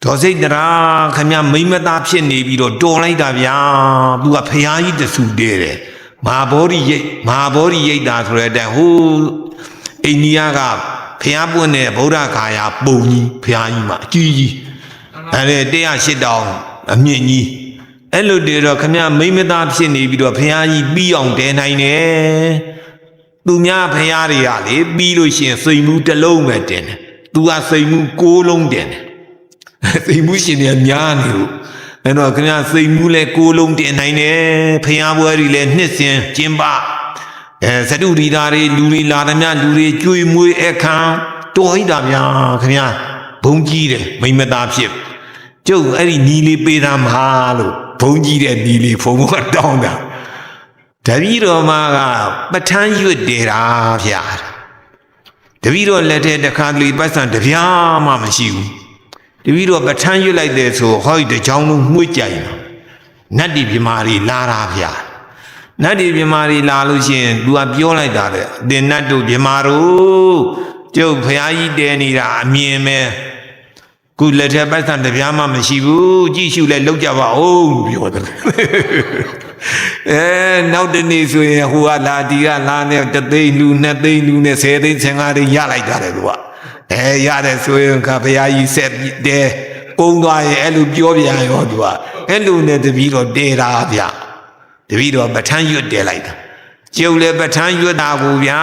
တော်စိတ်တရားခမမိမသားဖြစ်နေပြီးတော့တော်လိုက်တာဗျာသူကဖျားကြီးတဆူတဲတယ်မဟာဗောဓိရိတ်တာဆိုတဲ့အတိုင်းဟိုအိန္ဒိယကဖျားပွင့်တဲ့ဗုဒ္ဓဂါယာပုံကြီးဖျားကြီးမှာအကြီးကြီးအဲ့ဒါ108တောင်အမြင့်ကြီးအဲ့လိုတည်းတော့ခမမိမသားဖြစ်နေပြီးတော့ဖျားကြီးပြီးအောင်တဲနိုင်တယ်သူများဖျားတွေကလေပြီးလို့ရှိရင်စိန်မှုတစ်လုံးပဲတင်တယ်သူကစိန်မှု6လုံးတင်တယ်စိန်မှုရှင်တွေများနေလို့အဲ့တော့ခင်ဗျာစိန်မှုလဲ6လုံးတင်နိုင်တယ်ဖျားပွဲတွေလဲနှစ်စဉ်ကျင်းပသတုဒီသားတွေလူတွေလာသမျှလူတွေကြွေမွေးအခမ်းတော်ဟိတာဗျာခင်ဗျာဘုံကြီးတယ်မိမသားဖြစ်ကျုပ်အဲ့ဒီနီလေးပေးသားမှာလို့ဘုံကြီးတဲ့နီလေးဖုံကတောင်းတာတပည့်တော်မကပဋ္ဌာန်းရွတ်တယ်တာဗျာတပည့်တော်လက်ထဲတစ်ခါတလေပတ်စံတပြားမှမရှိဘူးတပည့်တော်ပဋ္ဌာန်းရွတ်လိုက်တယ်ဆိုဟောဒီတကြောင်လုံးမှုကြိုင်နတ်ဒီပြမာတွေလာတာဗျာနတ်ဒီပြမာတွေလာလို့ရှိရင်သူကပြောလိုက်တာလေအတင်နတ်တို့ပြမာတို့ကျုပ်ဖရာကြီးတဲနေတာအမြင်ပဲခုလက်ထဲပတ်စံတပြားမှမရှိဘူးကြည့်ရှုလဲလောက်ကြပါဦးပြောတယ်နောက်တနေ့ဆိုရင်ဟိုကလာဒီကလာနဲ့တသိန်းလူ2သိန်းလူနဲ့10သိန်း15သိန်းရလိုက်တာလေသူကရတယ်ဆိုရင်ခါဘုရားကြီးဆက်တဲကုန်းသွားရင်အဲ့လိုပြောပြန်ရောသူကအဲ့လိုနဲ့တပည့်တော်တဲတာဗျတပည့်တော်ပဋ္ဌာန်းရွတ်တဲလိုက်တာကျုပ်လည်းပဋ္ဌာန်းရွတ်တာကိုဗျာ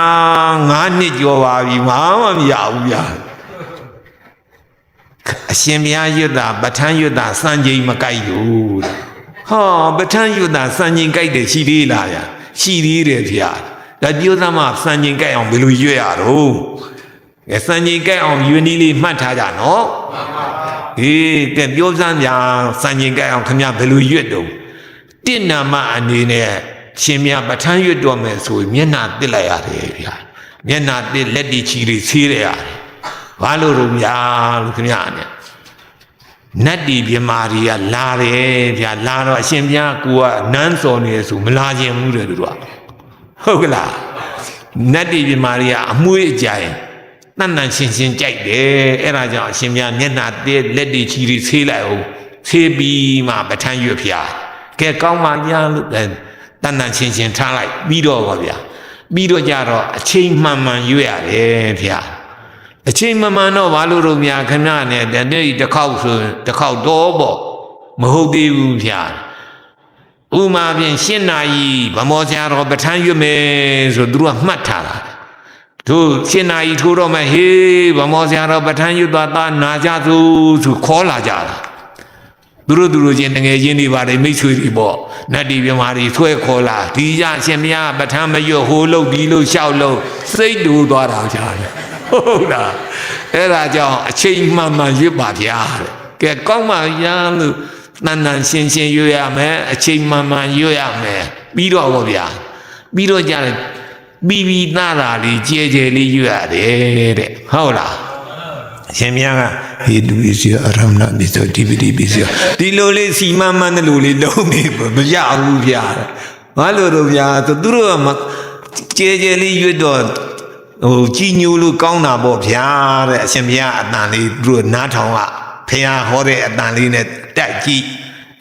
9နှစ်ကျော်ပါပြီမမရဘူးဗျာအရှင်ဘုရားရွတ်တာပဋ္ဌာန်းရွတ်တာစံချိန်မကိုက်ဘူးဟောပဋ္ဌာန်းရွတ်တာစံချိန်ကိုက်တယ်ရှိသေးလားဗျာရှိသေးတယ်ဗျာဒါပြောသားမှစံချိန်ကိုက်အောင်ဘယ်လိုရွတ်ရတော့စံချိန်ကိုက်အောင်ယူနီလေးမှတ်ထားကြနော်ကဲပြောစမ်းဗျာစံချိန်ကိုက်အောင်ခင်ဗျာဘယ်လိုရွတ်တော့တင့်နာမအနေနဲ့ရှင်မြတ်ပဋ္ဌာန်းရွတ်တော်မယ်ဆိုမျက်နှာတစ်လိုက်ရတယ်ဗျာမျက်နှာတစ်လက်တီချီလေးဆေးရတယ်ဘာလို့တော့ဗျာလို့ခင်ဗျာနဲ့နတ်ဒီပြမာတွေကလာတယ်ဗျာလာတော့အရှင်ဘုရားကိုကနန်းစော်နေဆိုမလာခြင်းဘူးတဲ့သူတို့ကဟုတ်ကလားနတ်ဒီပြမာတွေကအမွှေးအကြိုင်တန်တန်ရှင်းရှင်းကြိုက်တယ်အဲ့ဒါကြောင့်အရှင်ဘုရားမျက်နှာတစ်လက်တီချီတွေဆေးလိုက်အောင်ဆေးပြီးမှပဋ္ဌာန်းရွတ်ဖျားကဲကောင်းပါဗျာလို့တန်တန်ရှင်းရှင်းထားလိုက်ပြီးတော့ပါဗျာပြီးတော့ကြတော့အချိန်မှန်မှန်ရွတ်ရတယ်ဗျာအချိန်မှန်တော့ဘာလို့တော့များခင်ဗျားနဲ့တစ်ခေါက်ဆိုတစ်ခေါက်တော့ပေါ့မဟုတ်သေးဘူးဗျာဥမာဖြင့်8နာရီဗမောဆရာတော်ပဋ္ဌာန်းရွတ်မယ်ဆိုသူတို့ကမှတ်ထားတာတို့8နာရီထိုးတော့မှဟေးဗမောဆရာတော်ပဋ္ဌာန်းရွတ်သွားတာနာကြစို့ဆိုခေါ်လာကြတာသူတို့ချင်းတငယ်ချင်းတွေပါတယ်မိတ်ဆွေတွေပေါ့နတ်ဒီပြမာတွေဆွဲခေါ်လာဒီကြရှင်မရပဋ္ဌာန်းမရွတ်ဟိုလို့ဒီလို့ရှောက်လို့စိတ်တူသွားတာကြာတယ်ဟုတ်လားအဲ့ဒါကြောင့်အချိန်မှန်မှန်ရွတ်ပါဗျာတဲ့ကဲကောင်းပါဗျာလို့တန်တန်ရှင်းရှင်းရွတ်ရမယ်အချိန်မှန်မှန်ရွတ်ရမယ်ပြီးတော့ဗောဗျာပြီးတော့ကြတယ်ပြီးသားတာလေးကြဲကြဲလေးရွတ်ရတယ်တဲ့ဟုတ်လားရှင်မြတ်ကဟေတုစီအရမဏပိသောတိပတိပိသောဒီလိုလေးစီမမှန်တဲ့လိုလေးလုံးနေမရဘူးဗျာဘာလို့တော့ဗျာသူတို့ကကြဲကြဲလေးရွတ်တော့ဟိုကြီးညိုလို့ကောင်းတာပေါ့ဗျာတဲ့အရှင်ဘုရားအတန်လေးသူတို့နားထောင်ကဖះဟောတဲ့အတန်လေးနဲ့တိုက်ကြည့်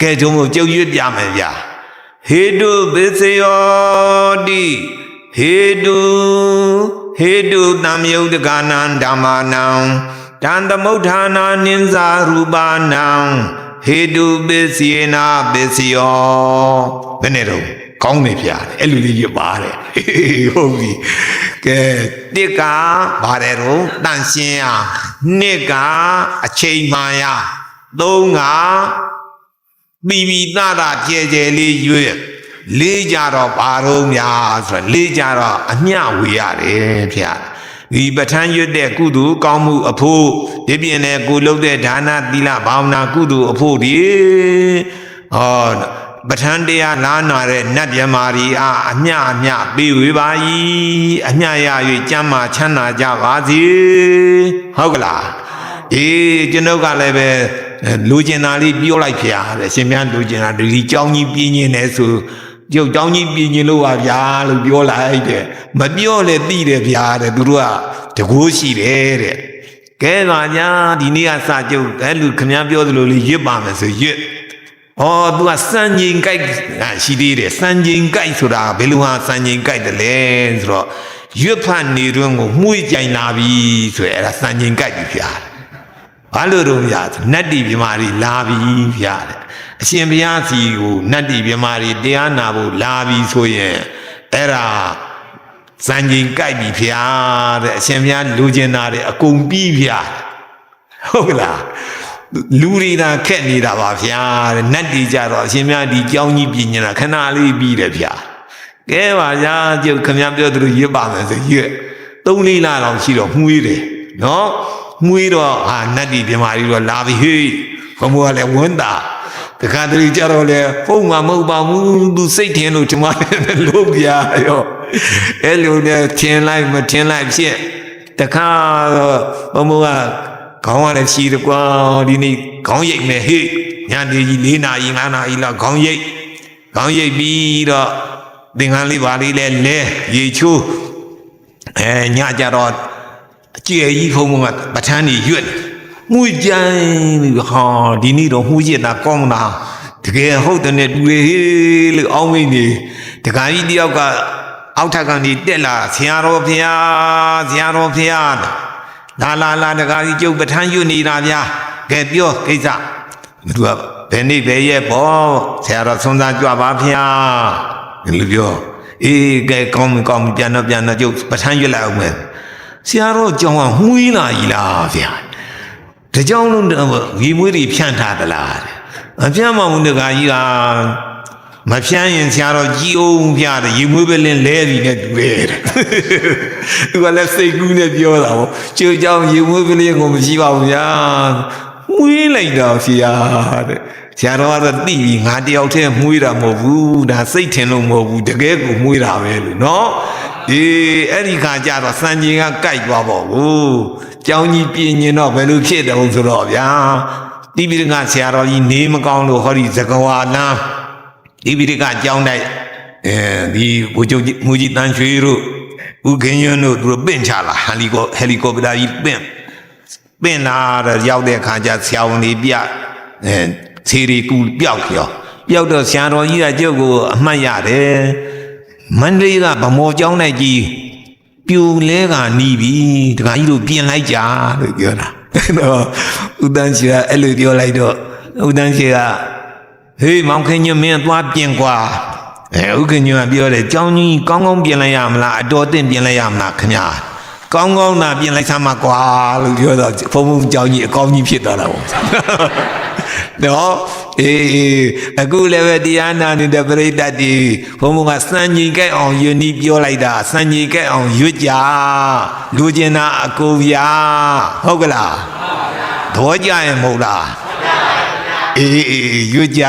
ကဲတုံးကိုကြုံရွတ်ပြမယ်ဗျာဟေတုပစ္စယောတိဟေတုတံယုတ်တကနံဓမ္မာနံတံသမုဋ္ဌာနာနိဇာရူပါနံဟေတုပစ္စယေနာပစ္စယောဘယ်နဲ့တော့ကောင်းနေဗျာအဲ့လိုလေးရပါတယ်ဟုတ်ပြီကဲတစ်ကပါတယ်တော့တန်ရှင်းရနှစ်ကအချိန်မှန်ရသုံးကပြီးသားတာကြဲကြဲလေးရွေ့လေးကြတော့ဘာတော့များဆိုတော့လေးကြတော့အမျှဝေရတယ်ဗျာဒီပဋ္ဌာန်းရွတ်တဲ့ကုသိုလ်ကောင်းမှုအဖို့ဒီပြင်နဲ့ကိုလုပ်တဲ့ဒါနသီလဘာဝနာကုသိုလ်အဖို့ဒီဟောပဋ္ဌာန်းတရားလာနာတဲ့နတ်မြမာရီအားအမျှပေးဝေပါ၏အမျှရ၍ကျမ်းမာချမ်းသာကြပါစေဟုတ်ကလားကျွန်ုပ်ကလည်းပဲလူကျင်သားလေးပြောလိုက်ဖျားတယ်ရှင်များလူကျင်သားဒီเจ้าကြီးပြင်းနေတယ်ဆိုကျုပ်เจ้าကြီးပြင်းနေလို့ပါဗျာလို့ပြောလိုက်တယ်မပြောလဲသိတယ်ဗျာတဲ့သူတို့ကတကိုးရှိတယ်တဲ့က ကဲပါညာဒီနေ့ကစာကြုတ်အဲ့လူခင်ဗျားပြောသလိုလေးရွတ်ပါမယ်ဆိုရွတ်ဩ तू ကစံချိန်ကြိုက်ရှိသေးတယ်စံချိန်ကြိုက်ဆိုတာဘယ်လိုဟာစံချိန်ကြိုက်တယ်လဲဆိုတော့ရွတ်ဖတ်နေတွင်ကိုမှု့ကြိုင်လာပြီဆိုရယ်အဲ့ဒါစံချိန်ကြိုက်ပြီဗျာဘာလို့တော့ဗျာနတ်တီပြမာတွေလာပြီဗျာအရှင်ဘုရားစီကိုနတ်တီပြမာတွေတရားနာဖို့လာပြီဆိုရင်အဲ့ဒါစံချိန်ကြိုက်ပြီဗျာတဲ့အရှင်ဘုရားလူကျင်တာတွေအကုန်ပြီးဗျာဟုတ်ကလားလူတွေသာခက်နေတာပါဗျာတဲ့နတ်တီကြတော့အရှင်ဘုရားဒီကြောင်းကြီးပြင်နေတာခဏလေးပြီးတယ်ဗျာကဲပါဗျာကျုပ်ခင်ဗျားပြောသလိုရွတ်ပါမယ်ဆိုရွတ်3-4လလောက်ရှိတော့မှုေးတယ်နော်မှုေးတော့ဟာနတ်တီပြမာကြီးတော့လာပြီဟေးဘုံကလည်းဝန်းတာတခါတလေကြတော့လေပုံမှန်မဟုတ်ပါဘူးသူစိတ်ထင်လို့ဒီမှာလို့ပြရောအဲ့လိုနဲ့ထင်လိုက်မထင်လိုက်ဖြစ်တခါဘုံကခေါင်းရတဲ့ရှိတယ်ကွာဒီနေ့ခေါင်းရိပ်မယ်ဟေးညနေကြီး4 နာရီ 5 နာရီလောက်ခေါင်းရိပ်ပြီးတော့သင်္ကန်းလေးပါလေးလဲရေချိုးညကြတော့အကျယ်ကြီးဖုံကပဋ္ဌာန်းကြီးရွတ်မှုကြိုင်ဟာဒီနေ့တော့မှုရတာကောင်းတာတကယ်ဟုတ်တယ်နဲ့တူလေလို့အောင်းမိနေတခါကြီးတယောက်ကအောက်ထပ်ကနေတက်လာဆရာတော်ဖျားလာတခါကြီးကျုပ်ပဋ္ဌာန်းရွတ်နေတာဗျာကဲပြောကိစ္စသူကဘယ်နေ့ဘယ်ရက်ပေါ့ဆရာတော်ဆုံးသားကြွပါဖျားလူပြောအေးကဲကောင်းပြန်တော့ကျုပ်ပဋ္ဌာန်းရွတ်လိုက်အောင်မယ်ဆရာတော်ကြောင်းကမှုေးလာကြီးလားဗျာတကြောင်လုံးရေမွေးတွေဖြန့်ထားသလားအဖြန့်မမှုတကာကြီးကမဖြန့်ရင်ဆရာတော်ကြီးအောင်ပြတယ်ရေမွေးပဲလင်းလဲပြီးနဲ့တူတယ်သူကလည်းစိတ်ကူးနဲ့ပြောတာပေါ့ကျိုးကြောင်ရေမွေးပဲလင်းကိုမရှိပါဘူးဗျာမွေးလိုက်တော့ဆရာတဲ့ဆရာတော်ကတော့သိပြီငါတယောက်တည်းမွေးတာမဟုတ်ဘူးဒါစိတ်ထင်လို့မဟုတ်ဘူးတကယ်ကိုမွေးတာပဲလို့နော်အဲ့ဒီခါကျတော့စံချိန်ကကြိုက်သွားပေါ့ဘူးကျောင်းကြီးပြင်ရင်တော့ဘယ်လိုဖြစ်တယ်ဆိုတော့ဗျာတိပိဋကဆရာတော်ကြီးနေမကောင်းလို့ဟောဒီသကဝါလမ်းတိပိဋကကျောင်းတိုက်ဒီဘုချုပ်မူကြီးတန်ရွှေတို့ဦးခင်ယွန်းတို့သူတို့ပင့်ချလာဟယ်လီကော်ပတာကြီးပင့်လာတော့ရောက်တဲ့ခါကျဆရာဝန်ကြီးပြခြေရီကူပျောက်တော့ဆရာတော်ကြီးကကျုပ်ကိုအမှတ်ရတယ်မန္တလေးကဗမော်ကျောင်းနိုင်ကြီးပြူလဲကနီးပြီတခါကြီးတို့ပြင်လိုက်ကြလို့ပြောတာတော့ဦးတန်းရှိကအဲ့လိုပြောလိုက်တော့ဦးတန်းရှိကဟေးမောင်ခင်ညမင်းသွားပြင်ကွာဦးခင်ညကပြောတယ်ကျောင်းကြီးကောင်းကောင်းပြင်လိုက်ရမလားအတော်တင့်ပြင်လိုက်ရမလားခင်ဗျာကောင်းကောင်းသာပြင်လိုက်စမ်းပါကွာလို့ပြောတော့ဘုံကျောင်းကြီးအကောင်းကြီးဖြစ်သွားတာပေါ့နော်အခုလည်းပဲတရားနာနေတဲ့ပရိသတ်တွေဘုံကစံကြီးကြိုက်အောင်ယဉ်ဤပြောလိုက်တာစံကြီးကြိုက်အောင်ရွတ်ကြလူကျင်တာအကိုဗျာဟုတ်ကလားသဘောကျရင်မဟုတ်လားရွတ်ကြ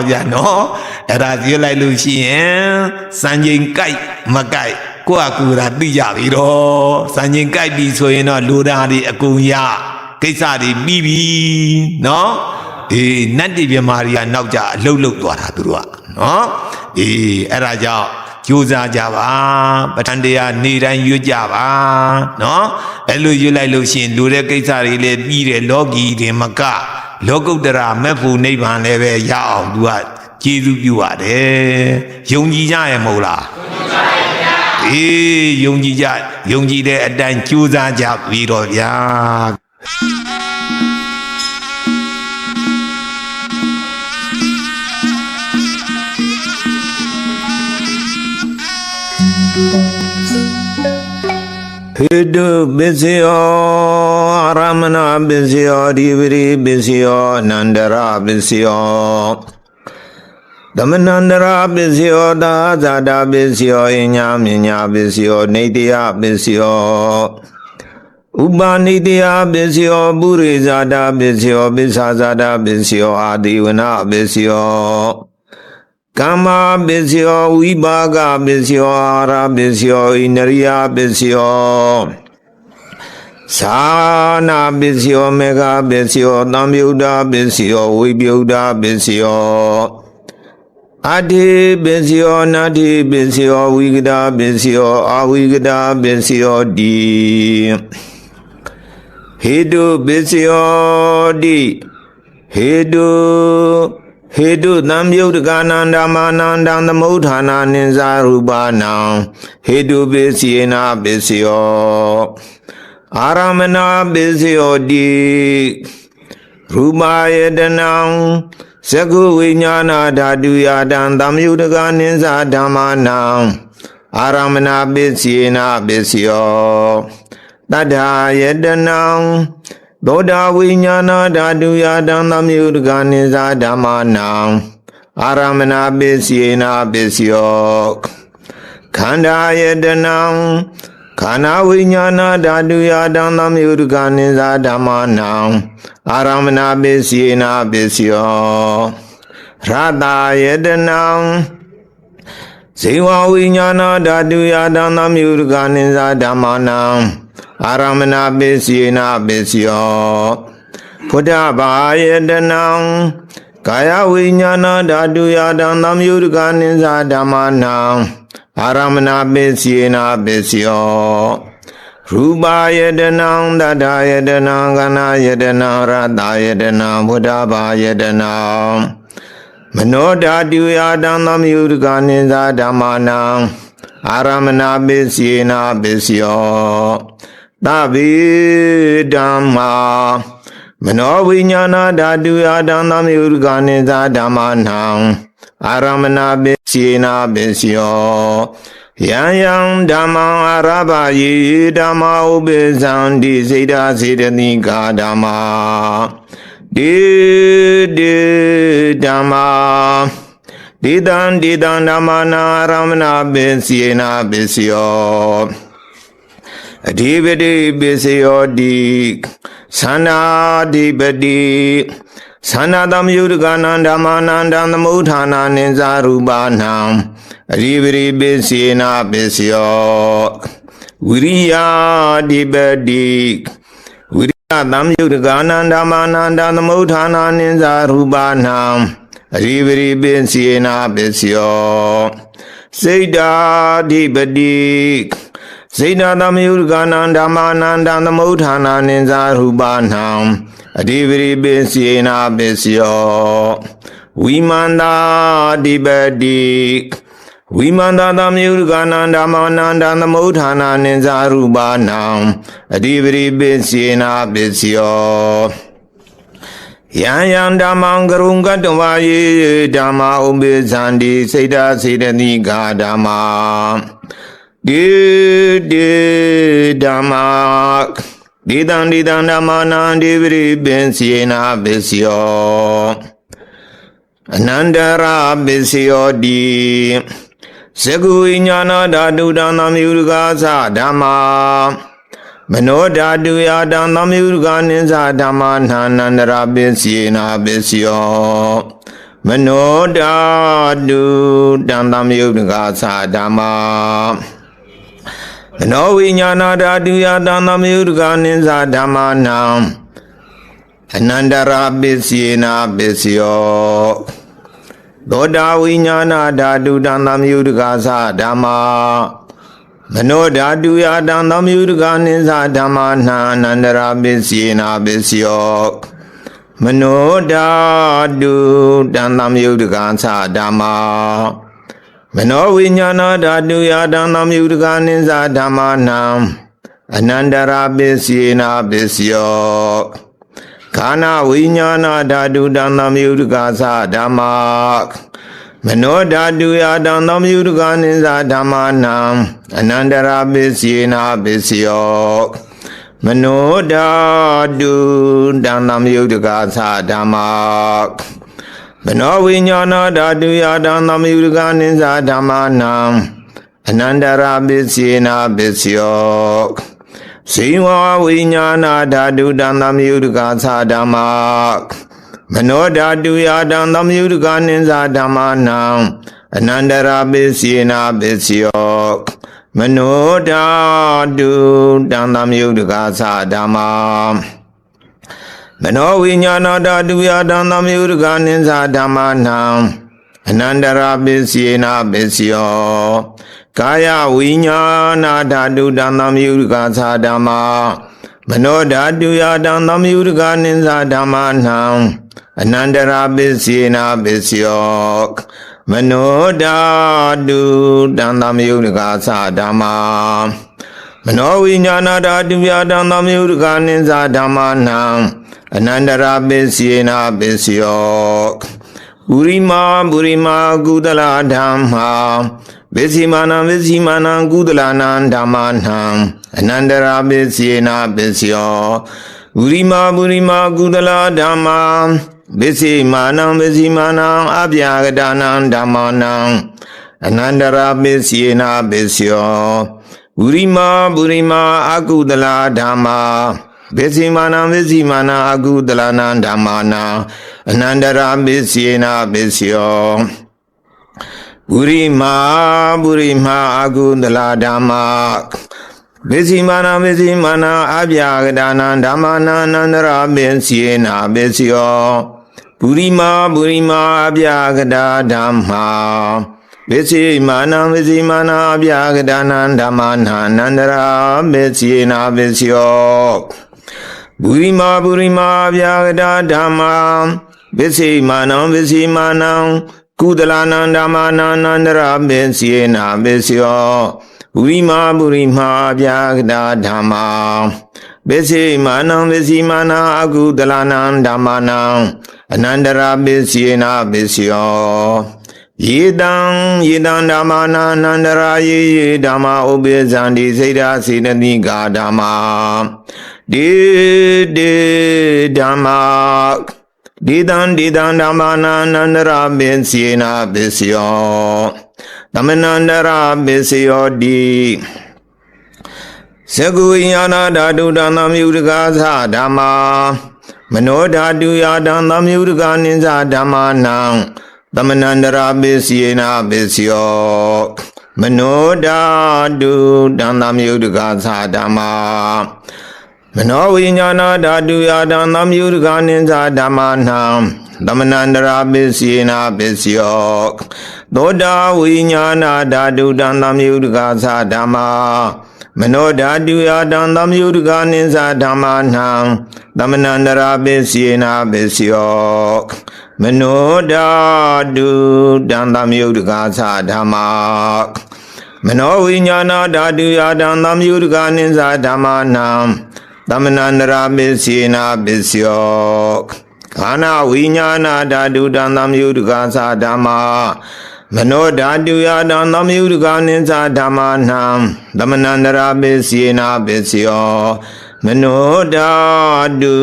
ဗျာနော်အဲ့ဒါရွတ်လိုက်လို့ရှိရင်စံကြီးကြိုက်မကြိုက်ကိုယ့်အကူသာသိကြပြီတော့စံကြီးကြိုက်ပြီဆိုရင်တော့လူသားတွေအကုန်ရကိစ္စတွေပြီးပြီနော်နတ်တိပြမာရီကနောက်ကြအလုတ်သွားတာသူတို့ကနော်အဲ့ဒါကြောင့်ကြိုးစားကြပါပဋ္ဌာန်းတရားနေ့တိုင်းရွတ်ကြပါနော်အဲ့လိုရွတ်လိုက်လို့ရှိရင်လူတဲ့ကိစ္စတွေလည်းပြီးတယ်လောကီတွေမကလောကုတ္တရာမေဖို့နိဗ္ဗာန်လည်းပဲရအောင်သူကကျေးဇူးပြုပါတယ်ယုံကြည်ကြရဲ့မဟုတ်လားယုံကြည်တဲ့အတိုင်းကြိုးစားကြပြီးတော့ဗျာဟိတုပစ္စယောရမဏပစ္စယောဒီဝရိပစ္စယောနန္ဒရပစ္စယောသမနန္ဒရပစ္စယောသာဇာတာပစ္စယောအညာမြညာပစ္စယောနေတယပစ္စယောဥပါနိတယပစ္စယောပုရိဇာတာပစ္စယောပစ္ဆာဇာတာပစ္စယောအာတိဝနပစ္စယောကမ္မပစ္စယောဝိပါကပစ္စယောအာရပစ္စယောဣန္ဒရိယပစ္စယောသာနာပစ္စယောမေဃပစ္စယောသံယုဒ္ဓပစ္စယောဝိပယုဒ္ဓပစ္စယောအတ္တိပစ္စယောနာတိပစ္စယောဝိကဒပစ္စယောအဝိကဒပစ္စယောတိ ဟေတုပစ္စယောတိဟေတုသံယုတ်တကနန္ဓမ္မာနန္တံသမုဋ္ဌာနာနိဇာရူပနံဟေတုပစ္စယေနပစ္စယောအာရမဏပစ္စယောတိရူပယတနံသကုဝိညာဏဓာတုယတံသမယုတကနိဇာဓမ္မာနံအာရမဏပစ္စယေနပစ္စယောတတ္ထာယတနံသောတာဝိညာဏဓာတုယတံသမယုတကနိဇာဓမ္မာနံအာရမဏပစ္စယေနပစ္စယောခန္ဓာယတနံခန္ဓာဝိညာဏဓာတုယတံသမယုတကနိဇာဓမ္မာနံအာရမဏပစ္စယေနပစ္စယောရတယတနံဇေဝဝိညာဏဓာတုယတံသမယုတကနိဇာဓမ္မာနံအာရမဏပစ္စယေနပစ္စယောဖုဒ္ဓဘာယတနံကာယဝိညာဏဓာတုယတံသမယုတကနိဇာဓမ္မာနံအာရမဏပစ္စယေနပစ္စယောရူပယတနံတတ္ထာယတနံခန္ဓာယတနံရတယတနံဖုဒ္ဓဘာယတနံမနောဓာတုယတံသမယုတကနိဇာဓမ္မာနံအာရမဏပစ္စယေနပစ္စယောသဗ္ဗေဓမ္မာမနောဝိညာဏဓာတုယတံသမယုတကနိဇာဓမ္မာနံအာရမဏပစ္စယေနပစ္စယောယံယံဓမ္မံအာရဘယေဓမ္မာဥပိသံတိစေတစေတသိကာဓမ္မာဒေဓမ္မာဒေတံဓမ္မာနာအာရမဏပစ္စယေနပစ္စယောအဓိပတိပစ္စယောတိသန္နာဓိပတိသန္နာသမယုတကနံဓမ္မာနန္တံသမုဋ္ဌာနာနိဇာရူပနံအဓိပတိပစ္စယေနပစ္စယောဝိရိယဓိပတိဝိရိယသမယုတကနံဓမ္မာနန္တံသမုဋ္ဌာနာနိဇာရူပနံအဓိပတိပစ္စယေနပစ္စယောစိတ်တာဓိပတိစေတသမယုတကနံဓမ္မာနန္တံသမုဋ္ဌာနာနိဇာရူပနံအဓိပတိပစ္စယေနပစ္စယောဝိမန္တာဓိပတိဝိမန္တာသမယုတကနံဓမ္မာနန္တံသမုဋ္ဌာနာနိဇာရူပနံအဓိပတိပစ္စယေနပစ္စယောယံယံဓမ္မံကရုံကတ္တဝါယေဓမ္မာဥပိသန္တိစေတစေတသိကာဓမ္မာဒေဓမ္မာဒေတံဓမ္မာနံဒေဝရိပင်စီနာပစ္စယောအနန္တရာပစ္စယောတိသကုဝိညာဏဓာတုတံသမယုတကာသဓမ္မာမနောဓာတုယတံသမယုတကနိဇာဓမ္မာနန္တရာပစ္စယေနာပစ္စယောမနောဓာတုတံသမယုတကာသဓမ္မာမနောဝိညာဏဓာတုယတံသမယုတကနိဇာဓမ္မာနံအနန္တရာပစ္စယေနာပစ္စယောသောတာဝိညာဏဓာတုတံသမယုတကာသဓမ္မာမနောဓာတုယတံသမယုတကနိဇာဓမ္မာနံအနန္တရာပစ္စယေနာပစ္စယောမနောဓာတုတံသမယုတကာသဓမ္မာမနောဝိညာဏဓာတုယတံသမယုတကနိဇာဓမ္မာနံအနန္တရာပစ္စယေနာပစ္စယောခန္ဓာဝိညာဏဓာတုတံသမယုတကာသဓမ္မာမနောဓာတုယတံသမယုတကနိဇာဓမ္မာနံအနန္တရာပစ္စယေနာပစ္စယောမနောဓာတုတံသမယုတကာသဓမ္မာမနောဝိညာဏဓာတုယတံသမယုတကနိဇာဓမ္မာနံအနန္တရာပစ္စယေနာပစ္စယောဇေဝဝိညာဏဓာတုတံသမယုတကာသဓမ္မာမနောဓာတုယတံသမယုတကနိဇာဓမ္မာနံအနန္တရာပစ္စယေနာပစ္စယောမနောဓာတုတံသမယုတကာသဓမ္မာမနောဝိညာဏဓာတုယတံသမယုတကနိဇာဓမ္မာနံအနန္တရာပစ္စယေနာပစ္စယောကာယဝိညာဏဓာတုတံသမယုတကာသဓမ္မာ မနောဓာတုယတံသမယုဒကနိသဓမ္မနံအနန္တရာပစ္စေနာပစ္စယောမနောဓာတုတံသမယုဒကသဓမ္မာမနောဝိညာဏဓာတုယတံသမယုဒကနိသဓမ္မနံအနန္တရာပစ္စေနာပစ္စယောပုရိမာကုသလဓမ္မာဝိစီမာနံကုသလနံဓမ္မာနံအနန္တရာပစ္စေနာပစ္စယောပုရိမာကုသလဓမ္မာဝိစီမာနံအပြာဂဒနံဓမ္မာနံအနန္တရာပစ္စေနာပစ္စယောပုရိမာအကုသလဓမ္မာဝိစီမာနံအကုသလနံဓမ္မာနံအနန္တရာပစ္စေနာပစ္စယောပုရိမာအကုသလဓမ္မာဝိစီမာနအပြာဂဒနံဓမ္မာနံအနန္တရာပစ္စေနာပစ္စယောပုရိမာအပြာဂဒဓမ္မာဝိစီမာနံအပြာဂဒနံဓမ္မာနံအနန္တရာပစ္စေနာပစ္စယောပုရိမာအပြာဂဒဓမ္မာဝိစီမာနံကုသလနံဓမ္မာနံအနန္တရာပစ္စေနာပစ္စယောပုရိမာအပြာဂဒဓမ္မာဝိစီမာနံအကုသလနံဓမ္မာနံအနန္တရာပစ္စေနာပစ္စယောယေတံဓမ္မာနံအနန္တရာယေဓမ္မာဥပိသန္တိစေတစေတသိကာဓမ္မာဒေဓမ္မာဒေတံဓမ္မာနံအနန္တရာပစ္စေနာပစ္စယောသမနန္တရာပစ္စယောတိသကုဝိညာဏဓာတုတံသမယုဒကသဓမ္မာမနောဓာတုယတံသမယုဒကနိသဓမ္မာနံသမနန္တရာပစ္စေနာပစ္စယောမနောဓာတုတံသမယုဒကသဓမ္မာမနောဝိညာဏဓာတုယတံသမယုဒကနိသဓမ္မာနံသမနန္တရာပစ္စေနာပစ္စယောသောတာဝိညာဏဓာတုတံသမယုဒကသဓမ္မာမနောဓာတုယတံသမယုဒကနိသဓမ္မာနံသမနန္တရာပစ္စေနာပစ္စယောမနောဓာတုတံသမယုဒကသဓမ္မာမနောဝိညာဏဓာတုယတံသမယုဒကနိသဓမ္မာနံသမနန္တရာပစ္စေနာပစ္စယောခန္ဓာဝိညာဏဓာတုတံသမယုဒကသဓမ္မာမနောဓာတုယတံသမယုဒကနိသဓမ္မာနံသမနန္တရာပစ္စေနာပစ္စယောမနောဓာတု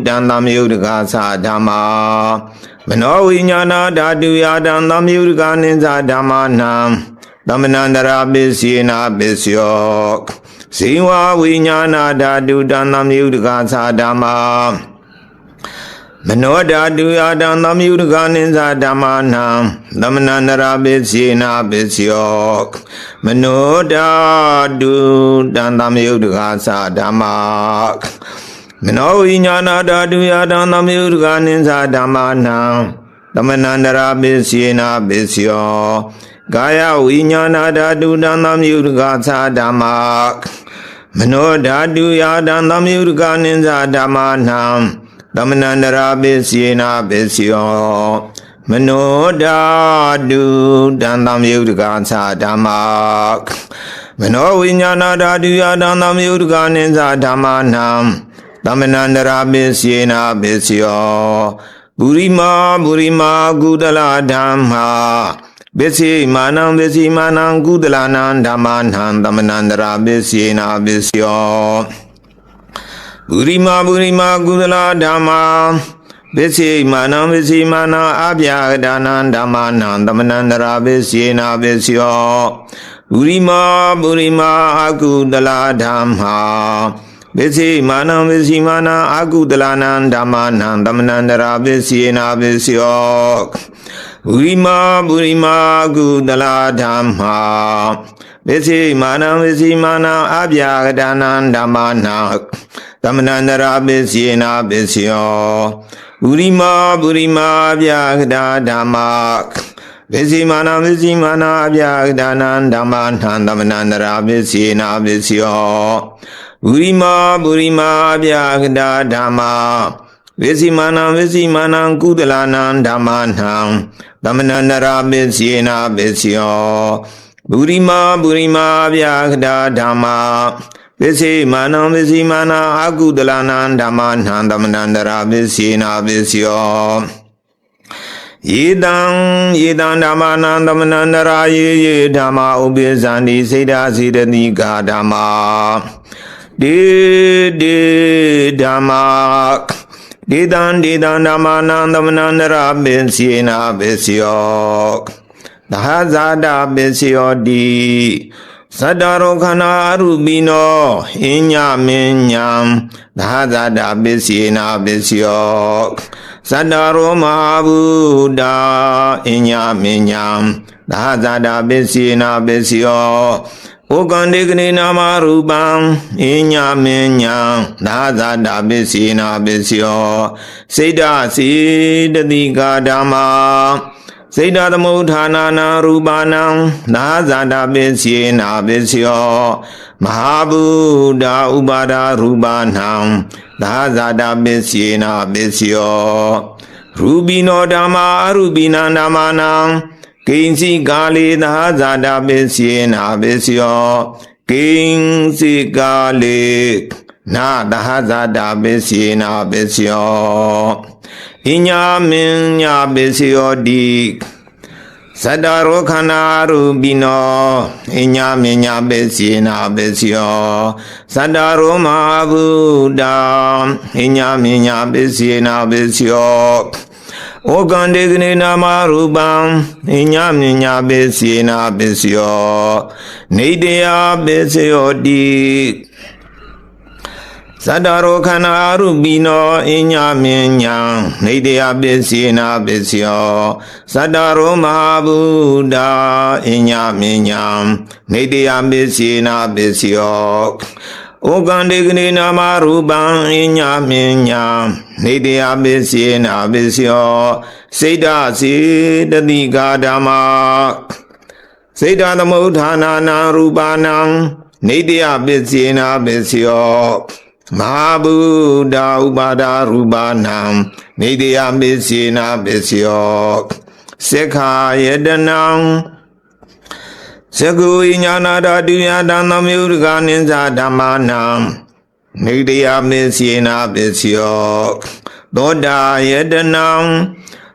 တံသမယုဒကသဓမ္မာမနောဝိညာဏဓာတုယတံသမယုဒကနိသဓမ္မာနံသမနန္တရာပစ္စေနာပစ္စယောဇိဝဝိညာဏဓာတုတံသမယုဒကသဓမ္မာမနောဓာတုယတံသမယုဒကနိသဓမ္မာနံသမနန္တရာပစ္စေနာပစ္စယောမနောဓာတုတံသမယုဒကသဓမ္မာမနောဝိညာဏဓာတုယတံသမယုဒကနိသဓမ္မာနံသမနန္တရာပစ္စေနာပစ္စယောကာယဝိညာဏဓာတုတံသမယုဒကသဓမ္မာမနောဓာတုယတံသမယုဒကနိသဓမ္မာနံသမနန္တရာပစ္စေနာပစ္စယောမနောဓာတုတံသမယုဒကသဓမ္မာမနောဝိညာဏဓာတုယတံသမယုဒကနိသဓမ္မာနံသမနန္တရာပစ္စေနာပစ္စယောပုရိမာကုသလဓမ္မာဝိစီမာနံကုသလနံဓမ္မာနံသမနန္တရာပစ္စေနာပစ္စယောပုရိမာကုသလဓမ္မာဝိစီမာနံအပြာဂဒနံဓမ္မာနံသမနန္တရာပစ္စေနာပစ္စယောပုရိမာအကုသလဓမ္မာဝိစီမာနံအကုသလနံဓမ္မာနံသမနန္တရာပစ္စေနာပစ္စယောပုရိမာကုသလဓမ္မာဝိစီမာနံအပြာဂဒနံဓမ္မာနံသမနန္တရာပစ္စေနာပစ္စယောပုရိမာအပြာဂဒဓမ္မာဝိစီမာနံအပြာဂဒနံဓမ္မာနံသမနန္တရာပစ္စေနာပစ္စယောပု ဘူရိမာဗျာကတာဓမ္မာဝိစီမာနံကုသလနံဓမ္မာနံသမဏန္တရာပစ္စေနာပစ္စယောဘူရိမာဗျာကတာဓမ္မာဝိစီမာနံအကုသလနံဓမ္မာနံသမဏန္တရာပစ္စေနာပစ္စယောယေတံဓမ္မာနံသမဏန္တရာယေဓမ္မာဥပိသန္တိစေတစေတတိကာဓမ္မာဒေဓမ္မာဒေတံဓမ္မာနံသမဏန္တရာပစ္စေနာပစ္စယောသဟဇာတာပစ္စယောတိသတ္တရောခန္ဓာအရူပိနောဟိညမင်းညာသဟဇာတာပစ္စေနာပစ္စယောသတ္တရောမဟာဗုဒ္ဓအညမင်းညာသဟဇာတာပစ္စေနာပစ္စယောဩကန္တေကနေနာမရူပံအညမင်းညာသဟဇာတာပစ္စေနာပစ္စယောစိတ္တစေတတိကာဓမ္မာစေတသမုဋ္ဌာနာနာရူပနံသဟဇာတာပစ္စေနာပစ္စယောမဟာဗုဒ္ဓဥပါဒရူပနံသဟဇာတာပစ္စေနာပစ္စယောရူပိနောဓမ္မာအရူပိနံဓမ္မာနံကိဉ္စီကာလေသဟဇာတာပစ္စေနာပစ္စယောကိဉ္စီကာလေနာသဟဇာတာပစ္စေနာပစ္စယောဣညာမင်းညာပစ္စယောတိသတ္တရောခန္ဓာရူပိနောဣညာမင်းညာပစ္စေနာပစ္စယောသတ္တရောမဟာဗုဒ္ဓဣညာမင်းညာပစ္စေနာပစ္စယောဩကန္တေကနေနာမရူပံဣညာမင်းညာပစ္စေနာပစ္စယောနေတယပစ္စယောတိသတ္တရောခန္ဓာရူပိနောအညမင်းညာနေတယပစ္စေနာပစ္စယောသတ္တရောမဟာဗုဒ္ဓအညမင်းညာနေတယပစ္စေနာပစ္စယောဩကန္တေကနေနာမရူပံအညမင်းညာနေတယပစ္စေနာပစ္စယောစိတ္တစေတတိကာဓမ္မာစေတသမုဋ္ဌာနာနာရူပနံနေတယပစ္စေနာပစ္စယောမဟာဗုဒ္ဓဥပါဒရူပနံနေတယပစ္စေနာပစ္စယောစေခာယတနံသကုဉာဏဓာတုယတံသမယုဒကနိစ္စဓမ္မာနံနေတယပစ္စေနာပစ္စယောသောတာယတနံ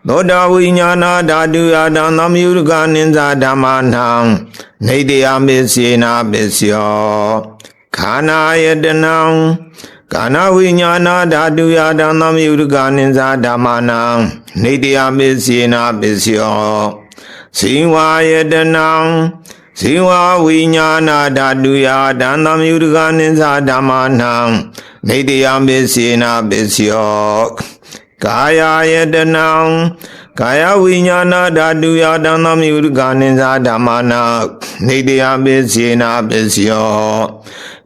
သောတာဝိညာဏဓာတုယတံသမယုဒကနိစ္စဓမ္မာနံနေတယပစ္စေနာပစ္စယောခန္ဓာယတနံကာနဝိညာဏဓာတုယတံသမယုဒကနိစ္စဓမ္မာနံနေတယပစ္စေနာပစ္စယောဇိဝယတနံဇိဝဝိညာဏဓာတုယတံသမယုဒကနိစ္စဓမ္မာနံနေတယပစ္စေနာပစ္စယောကာယယတနံကာယဝိညာဏဓာတုယတံသမယုဒကနိစ္စဓမ္မာနံနေတယပစ္စေနာပစ္စယော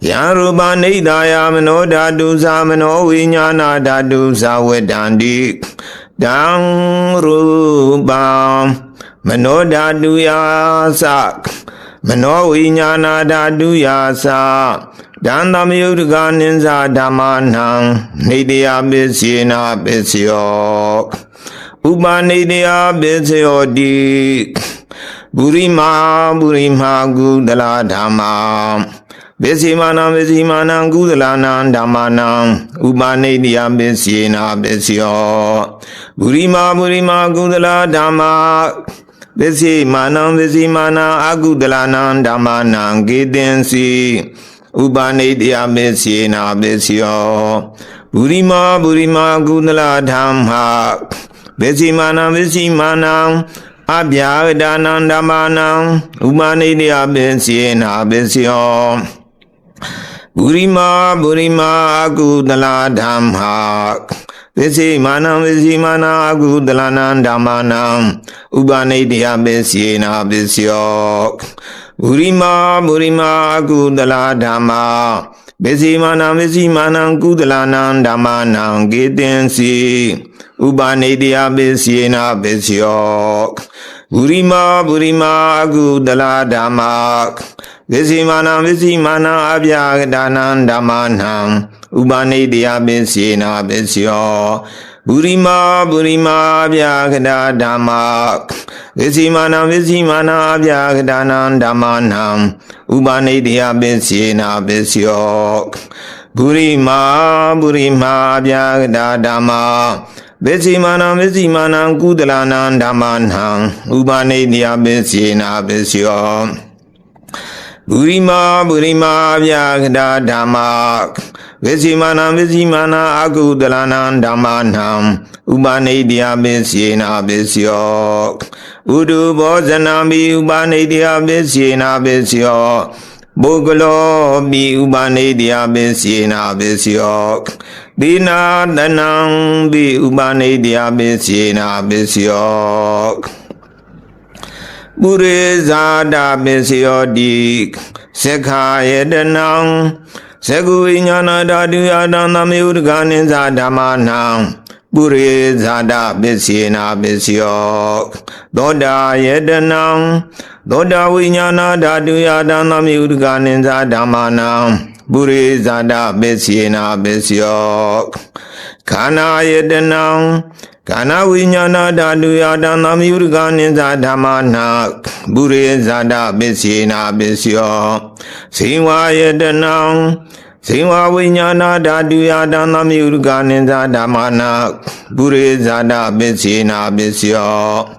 ယံရူပနိဒာယမနောဓာတုသမနောဝိညာဏဓာတုသဝတ္တန္တိတံရူပံမနောဓာတုယသမနောဝိညာဏဓာတုယတံသမယုဒကနိစ္စဓမ္မာနံနေတယပစ္စေနာပစ္စယောဥပနိတယပစ္စယောတိဘူရိမာကုသလဓမ္မာပစ္စေမာနံကုသလနံဓမ္မာနံဥပနိတယပစ္စေနာပစ္စယောဘူရိမာကုသလဓမ္မာပစ္စေမာနံအကုသလနံဓမ္မာနံကေတင်စီဥပနိတယပစ္စေနာပစ္စယောဘူရိမာကုသလဓမ္မာပစ္စေမာနံအဗျာဝဒနံဓမ္မာနံဥပနိတယပစ္စေနာပစ္စယောဘူရိမာအကုသလဓမ္မာပစ္စေမာနံအကုသလနံဓမ္မာနံဥပနိတယပစ္စေနာပစ္စယောဘူရိမာအကုသလဓမ္မာပစ္စေမာနံကုသလနံဓမ္မာနံကေတင်စီဥပနိတယပစ္စေနာပစ္စယောဘူရိမာအကုသလဓမ္မာပ Visimanam Visimanam Abhyagadanam Dhammanam Upanidya Visyena Visyo Burima Burima Abhyagada Dhamma Visimanam Visimanam Abhyagadanam Dhammanam Upanidya Visyena Visyo Burima Burima Abhyagada Dhamma Visimanam Visimanam Kudalanam Dhammanam Upanidya Visyena Visyo Burima Burima Abhyagada Dhamma Visimanam Visimanam Akudalanam Dhammanam Upanidya Visyena Visyo Udu Bhojanami Upanidya Visyena Visyo Bogalo Bi Upanidya Visyena Visyo Dina Danam Bi Upanidya Visyena Visyo Bure Zada Visyo Dik Sekha Yedanam Segu Vinyana Dadu Yadanam Yudganin Zadamanam Bure Zada Visyena Visyo Doda Yedanam Doda Vinyana Dadu Yadanam Yudganin Zadamanam Bure Zada Visyena Visyo Kana Yedanam Kana Vinyana Dadu Yadanam Yudganin Zadamanam Bure Zada Visyena Visyo Siwa Yedanam Siwa Vinyana Dadu Yadanam Yudganin Zadamanam Bure Zada Visyena Visyo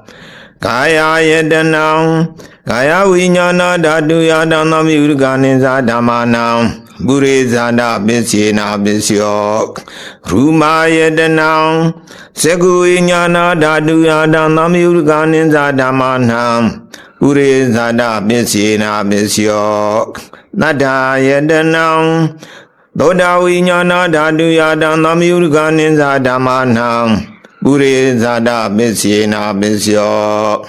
Kaya Yedanam Kaya Vinyana Dadu Yadanam Yudganin Zadamanam Bure Zada Visyena Visyo Ruma Yedanam Segu Vinyana Dadu Yadanam Yudganin Zadamanam Bure Zada Visyena Visyo Nada Yedanam Doda Vinyana Dadu Yadanam Yudganin Zadamanam Bure Zada Visyena Visyo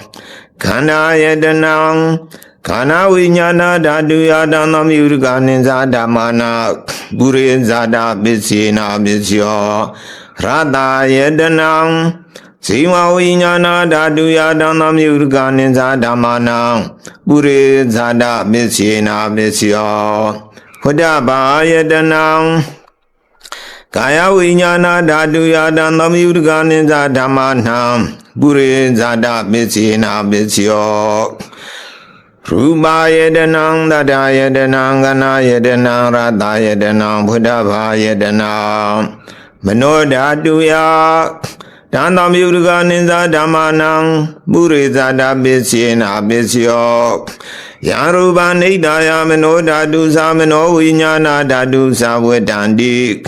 Khana Yedanam Khana Vinyana Dadu Yadanam Yudganin Zadamanam Bure Zada Visyena Visyo Radha Yedanam Siva Vinyana Dadu Yadanam Yudganin Zadamanam Bure Zada Visyena Visyo Hudaba Yedanam Kaya Vinyana Dadu Yadanam Yudganin Zadamanam Bure Zada Visyena Visyo Rupa Yedanam Dada Yedanam Gana Yedanam Radha Yedanam Hudaba Yedanam Mano Dadu Dandam Yudganin Zadamanam Bure Zada Visyena Visyo Yaruba Nidaya Mano Dadu Samano Vinyana Dadu Savedandik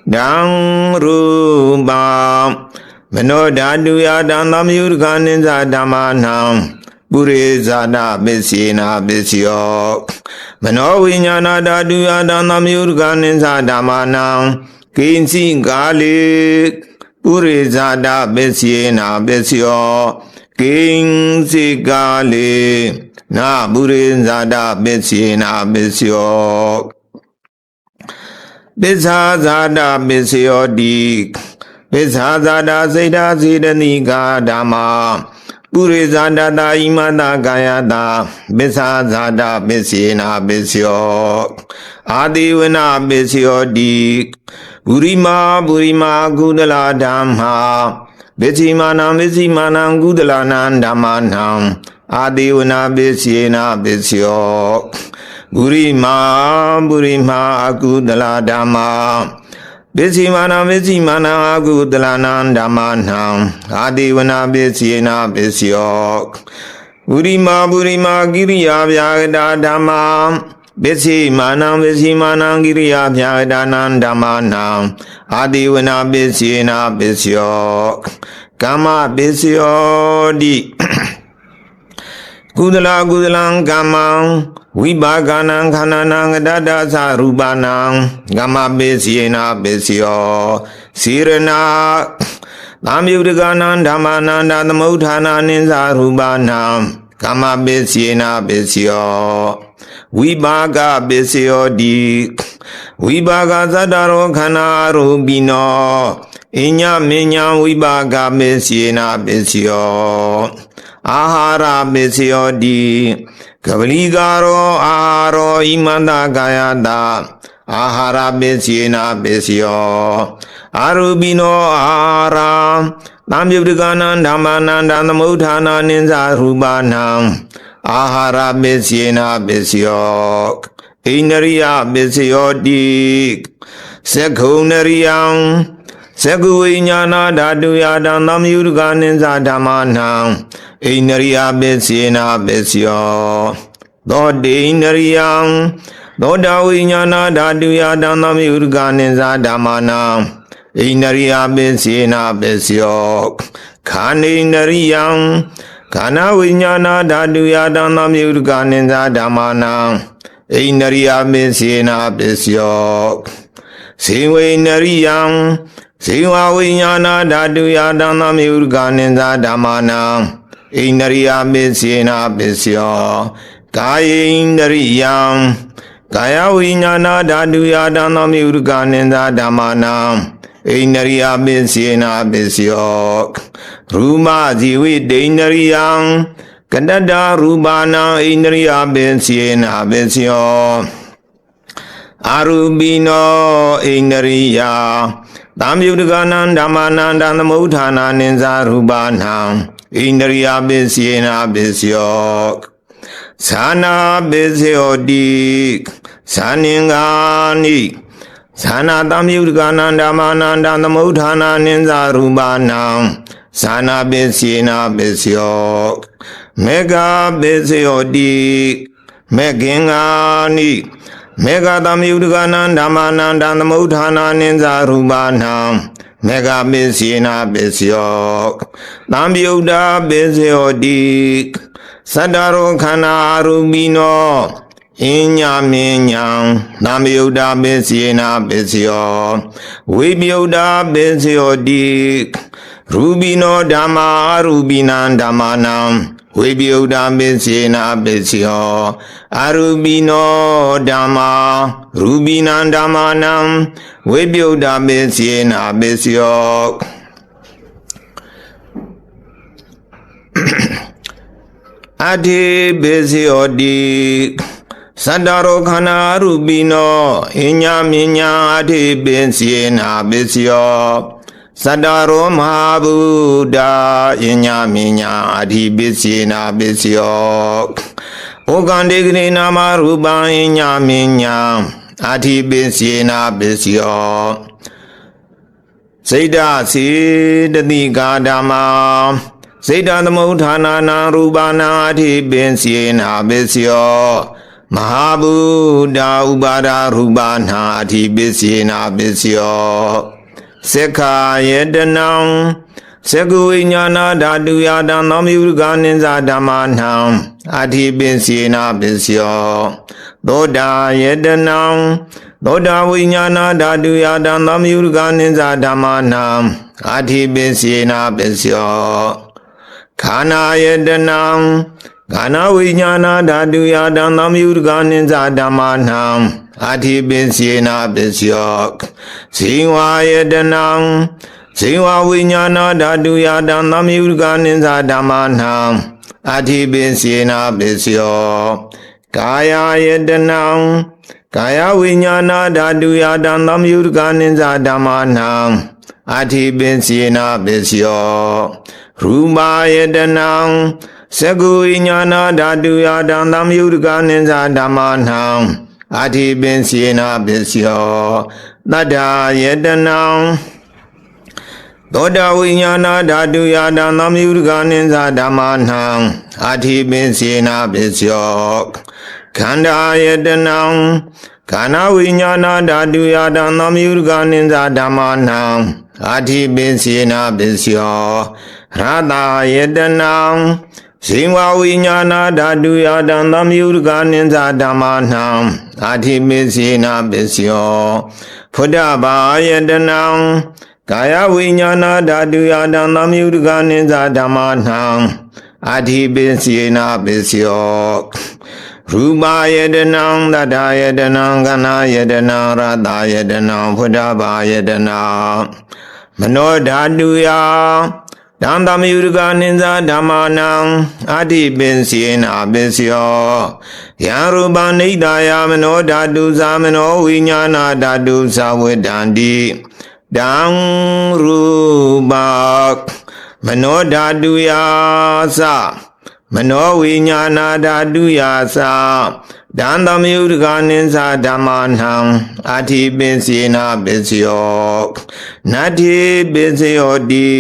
Dang Ruba Mano Dadu Yadanam Yudganin Zadamanam Bure Zada Visyena Visyo Mano Vinyana Dadu Yadanam Yudganin Zadamanam Kinsi Galik Bure Zada Visyena Visyo Kinsi Galik Na Bure Zada Visyena Visyo Bisa Zada Visyo Dik Bisa Zada Seda Siddhanika Dhamma Bure Zada Imata Kayata Bisa Zada Visyena Visyo Adivana Visyo Dik Burima Burima Kudala Dhamma Visimanam Visimanam Kudalanam Dhammanam Adivana Visyena Visyo Burima Burima Kudala Dhamma Visimanam Visimanam Kudalanam Dhammanam Adivana Visyena Visyo Burima Burima Giriya Vyagada Dhamma Visimanam Visimanam Giriya Vyagadanam Dhammanam Adivana Visyena Visyo Kama Visyo Di Kudala Kudalang Kamang Vibhaganam Khananam Dada Sarupanam Kama Visyena Visyo Sirana Nam Yudganam Dhammanam Dadamudhanam Sarupanam Kama Visyena Visyo Vibhaga Visyo Dik Vibhaga Sadaro Khana Rubino Inya Minya Vibhaga Visyena Visyo Ahara Visyo Dik ကပလီကာရောအာရောဣမန္တကာယတာအာဟာရပစ္စယေနာပစ္စယောအာရူပိနောအာဟာရသံယုတ်တကနံဓမ္မနန္တသမုဋ္ဌာနာနိဇာရူပနံအာဟာရပစ္စယေနာပစ္စယောဣန္ဒရိယပစ္စယောတိသက္ခုနရိယံသက္ခုဝိညာဏဓာတုယတံသမယုတကနိဇာဓမ္မနံဣန္ဒရိယပစ္စယေနာပစ္စယောသောတိဣန္ဒရိယံသောတာဝိညာဏဓာတုယတံသမယုတကနိဇာဓမ္မနံဣန္ဒရိယပစ္စယေနာပစ္စယောခန္ဓိန္ဒရိယံခန္ဓာဝိညာဏဓာတုယတံသမယုတကနိဇာဓမ္မနံဣန္ဒရိယပစ္စယေနာပစ္စယောဇေဝိန္ဒရိယံဇေဝဝိညာဏဓာတုယတံသမယုတကနိဇာဓမ္မနံဣန္ဒရိယပစ္စယေနာပစ္စယောကာယေန္ဒရိယံကာယဝိညာဏဓာတုယတံသမယုတကနိဇာဓမ္မနံဣန္ဒရိယပစ္စယေနာပစ္စယောရူမဇီဝိတေန္ဒရိယံကတတရူပနာဣန္ဒရိယပစ္စယေနာပစ္စယောအာရူပိနောဣန္ဒရိယသံယုတကနံဓမ္မနန္တသမုဋ္ဌာနာနိဇာရူပနံဣန္ဒရိယပစ္စယေနာပစ္စယောသနာပစ္စယောတိသနင်္ဂာနိသနာသံယုတကနံဓမ္မနန္တသမုဋ္ဌာနာနိဇာရူပနံသနာပစ္စယေနာပစ္စယောမေဃပစ္စယောတိမေဃင်္ဂာနိမေဃသမယုတကနံဓမ္မနန္တသမုဋ္ဌာနာနိဇာရူပနံမေဃပစ္စယေနာပစ္စယောသံယုတပစ္စယောတိသတ္တရောခန္ဓာအရူပိနောအဉ္ညာမဉ္ညာသံယုတပစ္စယေနာပစ္စယောဝိပယုတပစ္စယောတိရူပိနောဓမ္မာအရူပိနံဓမ္မနံဝိပယုတပစ္စယေနာပစ္စယောအရူပိနောဓမ္မာရူပိနံဓမ္မနံဝိပယုတပစ္စယေနာပစ္စယောအထေပစ္စယောတိသတ္တရောခန္ဓာအရူပိနောအဉ္ညာမဉ္ညာအထေပစ္စယေနာပစ္စယောသတ္တရောမဟာဗုဒ္ဓအဉ္ညာမဉ္ညာအထိပစ္စယေနာပစ္စယောဩကံတေကရေနာမရူပံအဉ္ညာမဉ္ညာအထိပစ္စယေနာပစ္စယောစိတ်ဓာစေတတိကာဓမ္မာစိတ်ဓာသမုဋ္ဌာနာနာရူပနာအထိပစ္စယေနာပစ္စယောမဟာဗုဒ္ဓဥပါဒရူပနာအထိပစ္စယေနာပစ္စယောသက္ခာယတနံသက္ကုဝိညာဏဓာတုယတံသမယုတကနိဇာဓမ္မနံအထိပစ္စယေနာပစ္စယောသောတာယတနံသောတာဝိညာဏဓာတုယတံသမယုတကနိဇာဓမ္မနံအထိပစ္စယေနာပစ္စယောခန္ဓာယတနံခန္ဓာဝိညာဏဓာတုယတံသမယုတကနိဇာဓမ္မနံအထိပစ္စယေနာပစ္စယောဇေဝယတနံဇေဝဝိညာဏဓာတုယတံသမယုတကနိဇာဓမ္မနံအထိပစ္စယေနာပစ္စယောကာယယတနံကာယဝိညာဏဓာတုယတံသမယုတကနိဇာဓမ္မနံအထိပစ္စယေနာပစ္စယောရူပယတနံသက္ကုဝိညာဏဓာတုယတံသမယုတကနိဇာဓမ္မနံအထိပစ္စယေနာပစ္စယောသတ္တယတနံသောတာဝိညာဏဓာတုယတံသမယုတကနိဇာဓမ္မနံအထိပစ္စယေနာပစ္စယောခန္ဓာယတနံခန္ဓာဝိညာဏဓာတုယတံသမယုတကနိဇာဓမ္မနံအထိပစ္စယေနာပစ္စယောရတယတနံဇေဝဝိညာဏဓာတုယတံသမယုတကနိဇာဓမ္မနံအထိပစ္စယေနာပစ္စယောဖုဒ္ဓဘာယတနံကာယဝိညာဏဓာတုယတံသမယုတကနိဇာဓမ္မနံအထိပစ္စယေနာပစ္စယောရူပယတနံသတ္တယတနံခန္ဓာယတနံရတယတနံဖုဒ္ဓဘာယတနံမနောဓာတုယ ဒံသမယုဒကနိဇာဓမ္မာနံအာတိပင်စေနာပစ္စယောယံရူပနိဒာယမနောဓာတုသာမနောဝိညာဏဓာတုသာဝေဒန္တိဒံရူပမနောဓာတုယာသမနောဝိညာဏဓာတုယာသဒံသမယုဒကနိဇာဓမ္မာနံအာတိပင်စေနာပစ္စယောနတ္ထိပစ္စယောတိ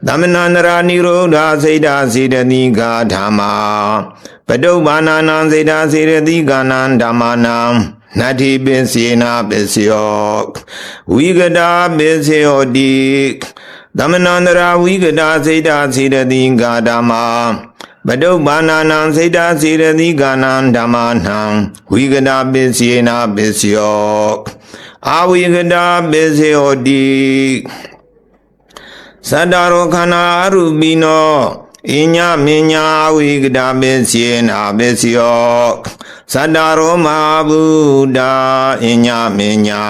သမဏန္တရာနိရောဓစေတစေတတိကာဓမ္မာပတုပ္ပါဏာနံစေတစေတတိကာနံဓမ္မာနံနတ္ထိပစ္စေနာပစ္စယောဝိကတာပစ္စယောတိသမဏန္တရာဝိကတာစေတစေတတိကာဓမ္မာပတုပ္ပါဏာနံစေတစေတတိကာနံဓမ္မာနံဝိကတာပစ္စေနာပစ္စယောအဝိကတာပစ္စယောတိသတ္တရောခန္ဓာအရူပိနောအညမညာဝိကတာပစ္စေနာပစ္စယောသတ္တရောမဟာဗုဒ္ဓအညမညာ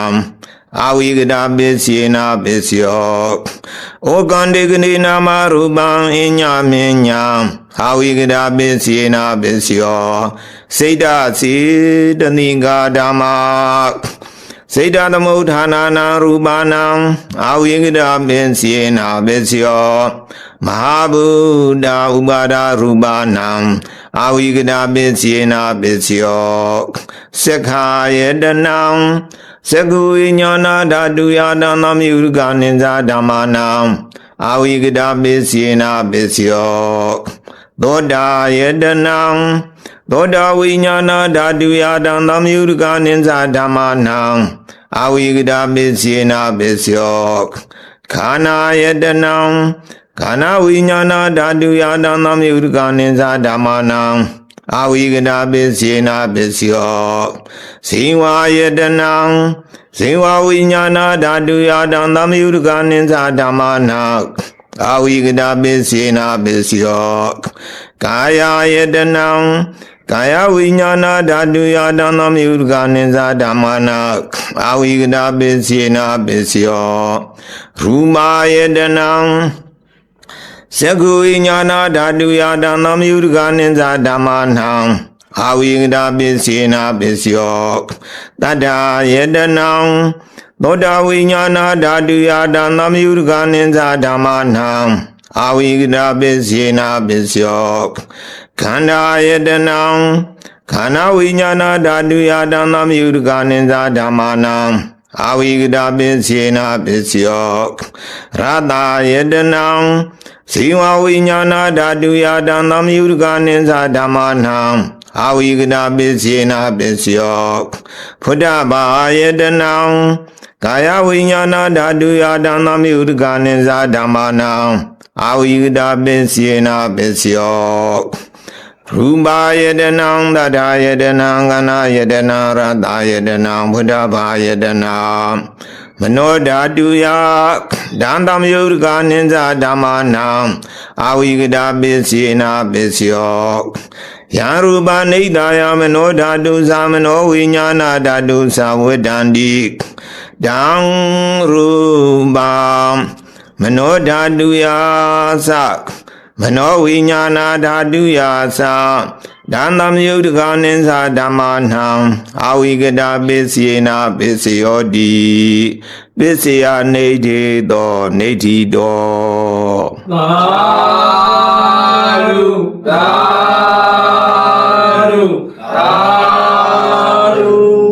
အဝိကတာပစ္စေနာပစ္စယောဩကန္တေကနေနာမရူပံအညမညာအဝိကတာပစ္စေနာပစ္စယောစိတ်တစေတနိကာဓမ္မာစေတသမုဋ္ဌာနာနာရူပနာအဝိကတာပင်စေနာပစ္စယောမဟာဗုဒ္ဓဥပါဒရူပနာအဝိကတာပင်စေနာပစ္စယောသက္ခာယတနံသက္ခုဝိညာဏဓာတုယတံသမယုဒကနိဇာဓမ္မာနံအဝိကတာပင်စေနာပစ္စယောသောတာယတနံသောတာဝိညာဏဓာတုယတံသမယုဒကနိဇာဓမ္မာနံအဝိကတာပစ္စေနာပစ္စယောခန္ဓာယတနံခန္ဓာဝိညာဏဓာတုယတံသမယုဒကနိဇာဓမ္မာနံအဝိကတာပစ္စေနာပစ္စယောဇိဝယတနံဇိဝဝိညာဏဓာတုယတံသမယုဒကနိဇာဓမ္မာနံအဝိကတာပစ္စေနာပစ္စယောကာယယတနံကာယဝိညာဏဓာတုယတံသမယုဒကနိဇာဓမ္မာနံအဝိကတာပစ္စေနာပစ္စယောရူမာယတနံသက္ခုဝိညာဏဓာတုယတံသမယုဒကနိဇာဓမ္မာနံအဝိကတာပစ္စေနာပစ္စယောတတ္ထာယတနံသောတာဝိညာဏဓာတုယတံသမယုဒကနိဇာဓမ္မာနံအဝိကတာပစ္စေနာပစ္စယောခန္ဓာယတနံခန္ဓာဝိညာဏဓာတုယတံသမယုဒကနိဇာဓမ္မာနံအဝိကတာပစ္စေနာပစ္စယောရတယတနံဇိဝဝိညာဏဓာတုယတံသမယုဒကနိဇာဓမ္မာနံအဝိကတာပစ္စေနာပစ္စယောဖုဒ္ဓဘာယတနံကာယဝိညာဏဓာတုယတံသမယုဒကနိဇာဓမ္မာနံအဝိကတာပစ္စေနာပစ္စယောရူပယတနံတတ္ထာယတနံကနာယတနံရတယတနံဘုဒ္ဓဘာယတနံမနောဓာတုယဒံသမယုဒကနိဇာဓမ္မာနံအဝိကတာပစ္စေနာပစ္စယောယံရူပနိဒာယမနောဓာတုသာမနောဝိညာဏဓာတုသာဝေဒန္တိဒံရူပမနောဓာတုယသမနောဝိညာဏဓာတုယဒံသမယုဒကနိဇာဓမ္မာနံအဝိကတာပစ္စေနာပစ္စယောတိပစ္စယနေတိတောနေတိတောသာဓုသာဓုသာဓု